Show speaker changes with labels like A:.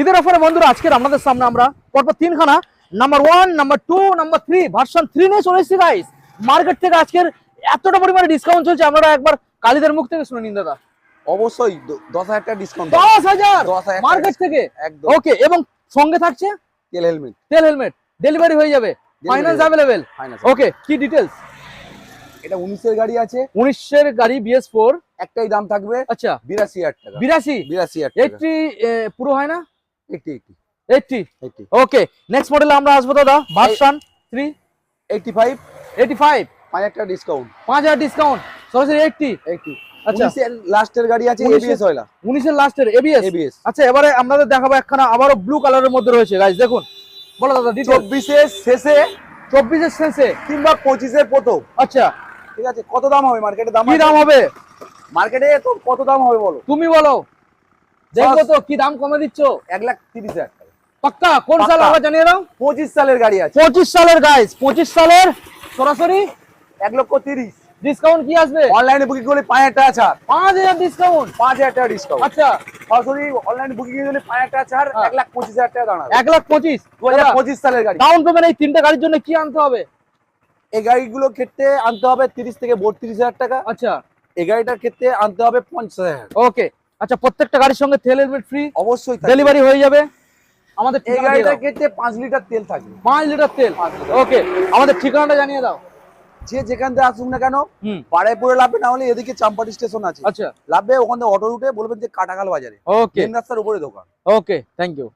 A: ঈদের অফারে বন্ধুরা আজকের আপনাদের সামনে আমরা পরপর তিনখানা নাম্বার 1, নাম্বার 2, নাম্বার 3 ভার্সন 3 নিয়ে চলে এসেছি গাইস। মার্কেট থেকে আজকের এতটা পরিমাণে ডিসকাউন্ট চলছে, আপনারা একবার কালীদের মুখ থেকে শুনে নিন দাদা।
B: অবশ্যই 10,000 টাকা ডিসকাউন্ট।
A: 10,000 মার্কেট থেকে
B: একদম।
A: ওকে, এবং সঙ্গে থাকছে তেল হেলমেট, ডেলিভারি হয়ে যাবে, ফাইন্যান্স अवेलेबल। ওকে, কি ডিটেইলস?
B: এটা 19 এর গাড়ি আছে,
A: 19 এর গাড়ি BS4,
B: একটাই দাম থাকবে।
A: আচ্ছা
B: 82,000 টাকা।
A: 82
B: টাকা।
A: 80 পুরো হয় না?
B: 80
A: 80 ওকে। নেক্সট মডেলে আমরা আসবো দাদা ভার্সন 3
B: 85
A: 85
B: 5,000 টাকা ডিসকাউন্ট।
A: 5000 ডিসকাউন্ট, সরাসরি 80। আচ্ছা
B: 19 এর লাস্টের গাড়ি আছে,
A: 19
B: এবিএস হয়লা।
A: 19 এর লাস্টের ABS।
B: ABS।
A: আচ্ছা এবারে আপনাদের দেখাবো একখানা আবারও ব্লু কালারের মধ্যে রয়েছে গাইস, দেখুন। বলো দাদা ডিটেইলস।
B: 24 এর শেষে
A: 24 এর শেষে
B: কিংবা 25 এর প্রথম।
A: আচ্ছা
B: ঠিক আছে, কত দাম হবে মার্কেটে?
A: কি দাম হবে
B: মার্কেটে তো কত দাম হবে বলো?
A: তুমি বলো, দেখবো তো কি দাম কমে দিচ্ছ।
B: 1,30,000 টাকা।
A: পাক্কা? কোন সাল
B: পাক্কা।
A: আবার জানিয়ে দাও।
B: 25 সালের গাড়ি আছে।
A: 25 সালের গাইস, 25 সালের সরাসরি
B: 1,30,000।
A: ডিসকাউন্ট কি আসবে?
B: অনলাইনে বুকিং করলে 5,000 টাকা ছাড়।
A: 5000 ডিসকাউন্ট।
B: 5,000 টাকা ডিসকাউন্ট।
A: আচ্ছা
B: সরাসরি অনলাইনে বুকিং করলে 5,000 টাকা ছাড়, 1,25,000 টাকা দাঁড়াবে।
A: 1,25,000।
B: 2025 সালের গাড়ি।
A: ডাউন পেমেন্ট এই তিনটা গাড়ির জন্য কি আনতে হবে?
B: এই গাড়িগুলোর ক্ষেত্রে আনতে হবে 30 থেকে 32,000 টাকা।
A: আচ্ছা
B: এই গাড়িটার ক্ষেত্রে আনতে হবে 50,000।
A: ওকে। আচ্ছা প্রত্যেকটা গাড়ির সঙ্গে তেল হেলমেট ফ্রি,
B: অবশ্যই
A: ডেলিভারি হয়ে যাবে। আমাদের
B: এই গাড়িটার ক্ষেত্রে 5 লিটার তেল থাকবে।
A: 5 লিটার তেল।
B: 5 লিটার।
A: ওকে, আমাদের ঠিকানাটা জানিয়ে দাও।
B: যে যেখান থেকে আসুক না কেন, বাড়াইপুরে লাভবে, না হলে এদিকে চাম্পাটি স্টেশন আছে,
A: আচ্ছা
B: লাভবে, ওখান থেকে অটো উঠে বলবেন যে কাটাখাল বাজারে,
A: ওকে
B: মেন রাস্তার উপরে দোকান।
A: ওকে, থ্যাংক ইউ।